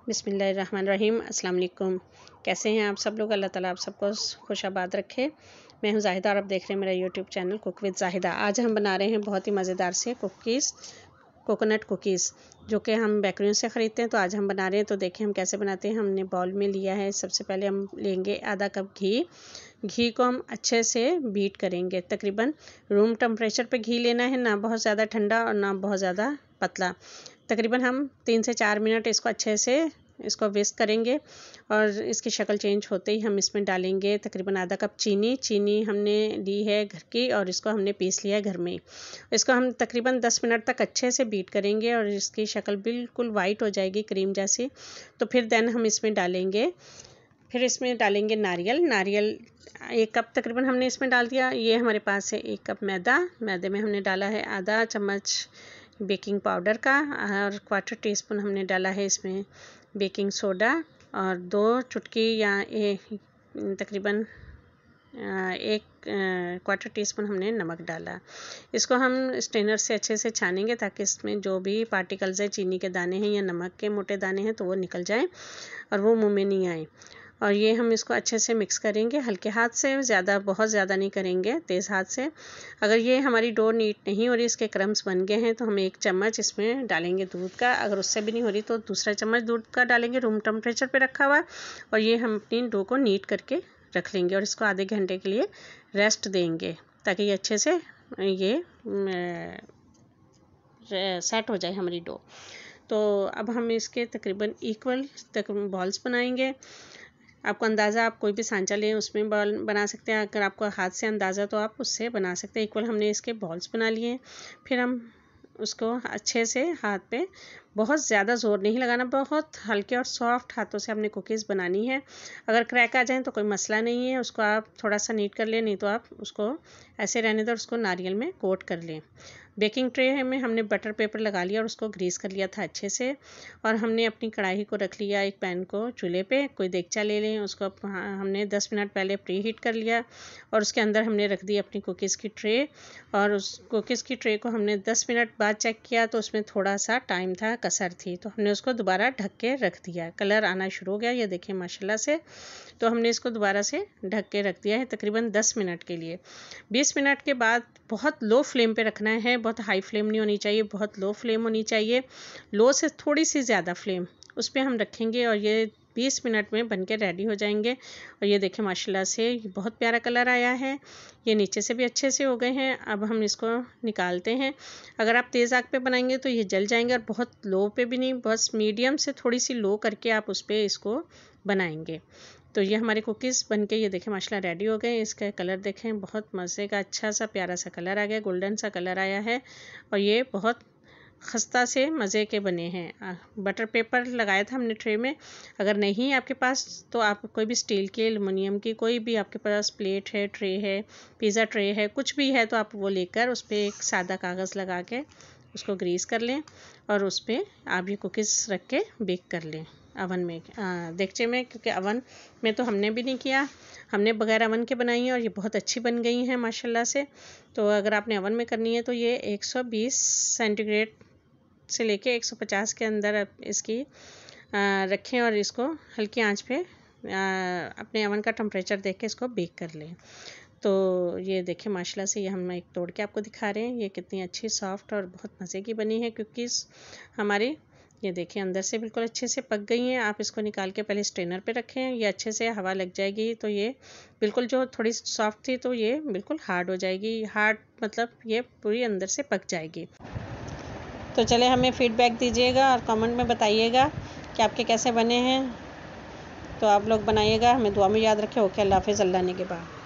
बिस्मिल्लाहिर्रहमानिर्रहीम। अस्सलाम वालेकुम। कैसे हैं आप सब लोग? अल्लाह ताला आप सबको खुशाबाद रखे। मैं हूं जाहिदा और आप देख रहे हैं मेरा YouTube channel cook with Zahida. आज हम बना रहे हैं बहुत ही मज़ेदार से कुकीज़, कोकोनट कुकीज़, जो कि हम बेकरियों से ख़रीदते हैं। तो आज हम बना रहे हैं, तो देखें हम कैसे बनाते हैं। हमने बाउल में लिया है, सबसे पहले हम लेंगे आधा कप घी। घी को हम अच्छे से बीट करेंगे, तकरीबन रूम टेम्परेचर पे घी लेना है, ना बहुत ज़्यादा ठंडा और ना बहुत ज़्यादा पतला। तकरीबन हम 3 से 4 मिनट इसको अच्छे से विस्क करेंगे और इसकी शक्ल चेंज होते ही हम इसमें डालेंगे तकरीबन आधा कप चीनी हमने ली है घर की और इसको हमने पीस लिया है घर में। इसको हम तकरीबन 10 मिनट तक अच्छे से बीट करेंगे और इसकी शक्ल बिल्कुल वाइट हो जाएगी, क्रीम जैसी। तो फिर देन हम इसमें डालेंगे नारियल 1 कप तकरीबन हमने इसमें डाल दिया। ये हमारे पास है 1 कप मैदे में हमने डाला है आधा चम्मच बेकिंग पाउडर का और 1/4 टीस्पून हमने डाला है इसमें बेकिंग सोडा और 2 चुटकी या तकरीबन 1/4 टीस्पून हमने नमक डाला। इसको हम स्ट्रेनर से अच्छे से छानेंगे ताकि इसमें जो भी पार्टिकल्स है, चीनी के दाने हैं या नमक के मोटे दाने हैं, तो वो निकल जाएं और वो मुंह में नहीं आए। और ये हम इसको अच्छे से मिक्स करेंगे हल्के हाथ से, बहुत ज़्यादा नहीं करेंगे, तेज़ हाथ से। अगर ये हमारी डो नीट नहीं हो रही, इसके क्रम्स बन गए हैं, तो हम 1 चम्मच इसमें डालेंगे दूध का। अगर उससे भी नहीं हो रही तो दूसरा चम्मच दूध का डालेंगे, रूम टेम्परेचर पे रखा हुआ। और ये हम अपनी डो को नीट करके रख लेंगे और इसको आधे घंटे के लिए रेस्ट देंगे ताकि ये अच्छे से सेट हो जाए हमारी डो। तो अब हम इसके तकरीबन इक्वल बॉल्स बनाएंगे। आपको अंदाज़ा, आप कोई भी सांचा लें उसमें बॉल बना सकते हैं। अगर आपको हाथ से अंदाज़ा तो आप उससे बना सकते हैं। इक्वल हमने इसके बॉल्स बना लिए हैं। फिर हम उसको अच्छे से हाथ पे, बहुत ज़्यादा ज़ोर नहीं लगाना, बहुत हल्के और सॉफ्ट हाथों से हमने कुकीज़ बनानी है। अगर क्रैक आ जाए तो कोई मसला नहीं है, उसको आप थोड़ा सा नीट कर लें, नहीं तो आप उसको ऐसे रहने दो और उसको नारियल में कोट कर लें। बेकिंग ट्रे में हमने बटर पेपर लगा लिया और उसको ग्रीस कर लिया था अच्छे से। और हमने अपनी कढ़ाई को रख लिया, एक पैन को चूल्हे पे, कोई देगचा ले लें, उसको हमने 10 मिनट पहले प्री हीट कर लिया और उसके अंदर हमने रख दी अपनी कुकीज़ की ट्रे। और उस कुकीज़ की ट्रे को हमने 10 मिनट बाद चेक किया तो उसमें थोड़ा सा टाइम था, कसर थी, तो हमने उसको दोबारा ढक के रख दिया। कलर आना शुरू हो गया, ये देखिए माशाल्लाह से। तो हमने इसको दोबारा से ढक के रख दिया है तकरीबन 10 मिनट के लिए। 20 मिनट के बाद बहुत लो फ्लेम पे रखना है, बहुत हाई फ्लेम नहीं होनी चाहिए, बहुत लो फ्लेम होनी चाहिए। लो से थोड़ी सी ज़्यादा फ्लेम उस पर हम रखेंगे और ये 20 मिनट में बनके रेडी हो जाएंगे। और ये देखें माशाल्लाह से बहुत प्यारा कलर आया है, ये नीचे से भी अच्छे से हो गए हैं। अब हम इसको निकालते हैं। अगर आप तेज़ आग पे बनाएंगे तो ये जल जाएंगे, और बहुत लो पे भी नहीं, बस मीडियम से थोड़ी सी लो करके आप उस पर इसको बनाएंगे। तो ये हमारे कुकीज़ बनके ये देखें माशाल्लाह रेडी हो गए। इसका कलर देखें, बहुत मज़े का अच्छा सा प्यारा सा कलर आ गया, गोल्डन सा कलर आया है और ये बहुत खस्ता से मज़े के बने हैं। बटर पेपर लगाया था हमने ट्रे में। अगर नहीं आपके पास तो आप कोई भी स्टील की, एलुमिनियम की, कोई भी आपके पास प्लेट है, ट्रे है, पिज़्ज़ा ट्रे है, कुछ भी है, तो आप वो लेकर उस पर एक सादा कागज़ लगा के उसको ग्रीस कर लें और उस पर आप ये कुकीज़ रख के बेक कर लें अवन में, देगचे में, क्योंकि अवन में तो हमने भी नहीं किया, हमने बगैर अवन के बनाई हैं और ये बहुत अच्छी बन गई हैं माशाल्लाह से। तो अगर आपने अवन में करनी है तो ये 120 सेंटीग्रेड से लेके 150 के अंदर इसकी रखें और इसको हल्की आंच पे अपने अवन का टेम्परेचर देख के इसको बेक कर लें। तो ये देखें माशाल्लाह से, ये हम एक तोड़ के आपको दिखा रहे हैं, ये कितनी अच्छी सॉफ्ट और बहुत मज़े की बनी है कुकीज़ हमारी। ये देखें अंदर से बिल्कुल अच्छे से पक गई हैं। आप इसको निकाल के पहले स्ट्रेनर पे रखें, ये अच्छे से हवा लग जाएगी तो ये बिल्कुल, जो थोड़ी सॉफ्ट थी तो ये बिल्कुल हार्ड हो जाएगी। हार्ड मतलब ये पूरी अंदर से पक जाएगी। तो चले, हमें फ़ीडबैक दीजिएगा और कमेंट में बताइएगा कि आपके कैसे बने हैं। तो आप लोग बनाइएगा, हमें दुआ में याद रखें। ओके, अल्लाह हाफ़िज़, अल्लाह ने के बाद।